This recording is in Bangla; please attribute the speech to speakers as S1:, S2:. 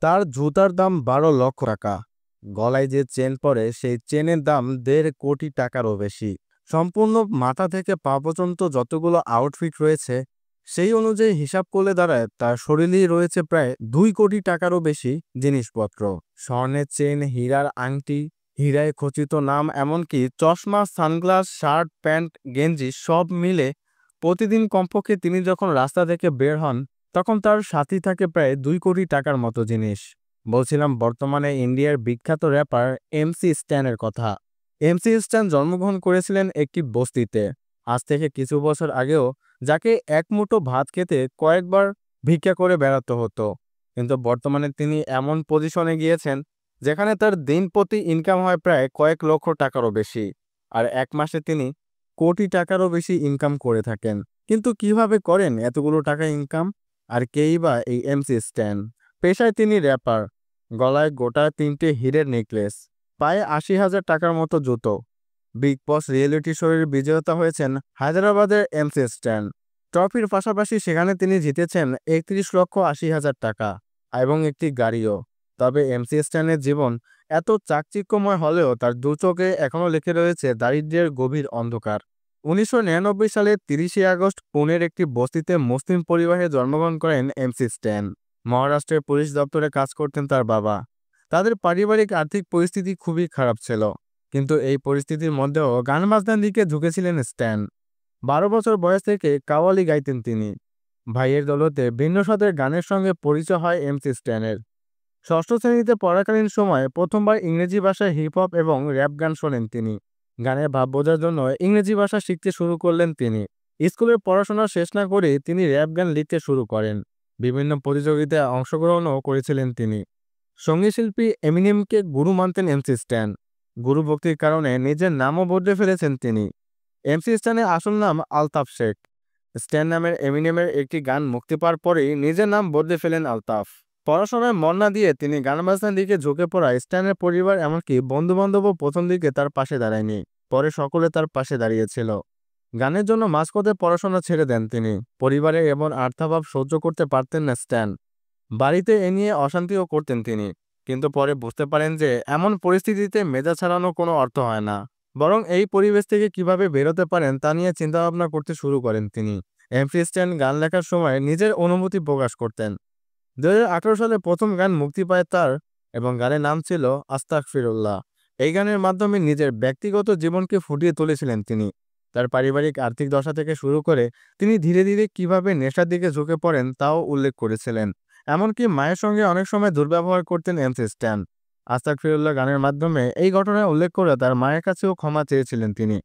S1: তার জুতার দাম ১২ লক্ষ টাকা। গলায় যে চেন পরে সেই চেনের দাম ১.৫ কোটি টাকারও বেশি। সম্পূর্ণ মাথা থেকে পা পর্যন্ত যতগুলো আউটফিট রয়েছে সেই অনুযায়ী হিসাব করলে দাঁড়ায় তার শরীরেই রয়েছে প্রায় ২ কোটি টাকারও বেশি জিনিসপত্র। স্বর্ণের চেন, হীরার আংটি, হীরায় খচিত নাম, এমনকি চশমা, সানগ্লাস, শার্ট, প্যান্ট, গেঞ্জি সব মিলে প্রতিদিন কমপক্ষে তিনি যখন রাস্তা থেকে বের হন তখন তার সাথেই থাকে প্রায় ২ কোটি টাকার মতো জিনিস। বলছিলাম বর্তমানে ইন্ডিয়ার বিখ্যাত র্যাপার এমসি স্ট্যানের কথা। এমসি স্ট্যান জন্মগ্রহণ করেছিলেন একটি বস্তিতে। আজ থেকে কিছু বছর আগেও যাকে এক মুঠো ভাত খেতে কয়েকবার ভিক্ষা করে বেড়াতে হতো, কিন্তু বর্তমানে তিনি এমন পজিশনে গিয়েছেন যেখানে তার দিন প্রতি ইনকাম হয় প্রায় কয়েক লক্ষ টাকারও বেশি। আর এক মাসে তিনি কোটি টাকারও বেশি ইনকাম করে থাকেন। কিন্তু কিভাবে করেন এতগুলো টাকা ইনকাম? আর কেই বা এই এমসি স্ট্যান? পেশায় তিনি র্যাপার। গলায় গোটা ৩টে হীরের নেকলেস, পায়ে ৮০,০০০ টাকার মতো জুতো। বিগ বস রিয়েলিটি শোয়ের বিজেতা হয়েছেন হায়দ্রাবাদের এমসি স্ট্যান। ট্রফির পাশাপাশি সেখানে তিনি জিতেছেন ৩১,৮০,০০০ টাকা এবং একটি গাড়িও। তবে এমসি স্ট্যানের জীবন এত চাকচিক্যময় হলেও তার দু চোখে এখনও লেগে রয়েছে দারিদ্র্যের গভীর অন্ধকার। ১৯৯৯ সালের ৩০শে আগস্ট পুনের একটি বস্তিতে মুসলিম পরিবারে জন্মগ্রহণ করেন এমসি স্ট্যান। মহারাষ্ট্রের পুলিশ দপ্তরে কাজ করতেন তার বাবা। তাদের পারিবারিক আর্থিক পরিস্থিতি খুবই খারাপ ছিল, কিন্তু এই পরিস্থিতির মধ্যেও গান বাজনার দিকে ঝুঁকেছিলেন স্ট্যান। ১২ বছর বয়স থেকে কাওয়ালি গাইতেন তিনি। ভাইয়ের দৌলতে ভিন্ন স্বাদের গানের সঙ্গে পরিচয় হয় এমসি স্ট্যানের। ষষ্ঠ শ্রেণীতে পড়াকালীন সময়ে প্রথমবার ইংরেজি ভাষায় হিপ হপ এবং র্যাপ গান শোনেন তিনি। গানের ভাব বোঝার জন্য ইংরেজি ভাষা শিখতে শুরু করলেন তিনি। স্কুলের পড়াশোনা শেষ না করে তিনি র্যাপ গান লিখতে শুরু করেন। বিভিন্ন প্রতিযোগিতায় অংশগ্রহণও করেছিলেন তিনি। সঙ্গীতশিল্পী এমিনেমকে গুরু মানতেন এমসি স্ট্যান। গুরু ভক্তির কারণে নিজের নামও বদলে ফেলেছেন তিনি। এমসি স্ট্যানের আসল নাম আলতাফ শেখ। স্ট্যান নামের এমিনেমের একটি গান মুক্তি পাওয়ার পরেই নিজের নাম বদলে ফেলেন আলতাফ। পড়াশোনায় মন না দিয়ে তিনি গান বাজনার দিকে ঝুঁকে পড়ায় স্ট্যানের পরিবার, এমনকি বন্ধু-বান্ধবও প্রথম দিকে তার পাশে দাঁড়ায়নি। পরে সকলে তার পাশে দাঁড়িয়েছিল। গানের জন্য মাঝপথে পড়াশোনা ছেড়ে দেন তিনি। পরিবারের এমন আর্থাভাব সহ্য করতে পারতেন না স্ট্যান। বাড়িতে এ নিয়ে অশান্তিও করতেন তিনি। কিন্তু পরে বুঝতে পারেন যে এমন পরিস্থিতিতে মেজাজ ছাড়ানো কোনো অর্থ হয় না, বরং এই পরিবেশ থেকে কিভাবে বেরোতে পারেন তা নিয়ে চিন্তাভাবনা করতে শুরু করেন তিনি। এমসি স্ট্যান গান লেখার সময় নিজের অনুভূতি প্রকাশ করতেন। ২০১৮ সালে প্রথম গান মুক্তি পায় তার, এবং গানের নাম ছিল আস্তাগফিরুল্লাহ। এই গানের মাধ্যমে নিজের ব্যক্তিগত জীবনকে ফুটিয়ে তুলেছিলেন তিনি। তার পারিবারিক আর্থিক দশা থেকে শুরু করে তিনি ধীরে ধীরে কিভাবে নেশার দিকে ঝুঁকে পড়েন তাও উল্লেখ করেছিলেন। এমনকি মায়ের সঙ্গে অনেক সময় দুর্ব্যবহার করতেন এমসি স্ট্যান। আস্তাগফিরুল্লাহ গানের মাধ্যমে এই ঘটনা উল্লেখ করে তার মায়ের কাছেও ক্ষমা চেয়েছিলেন তিনি।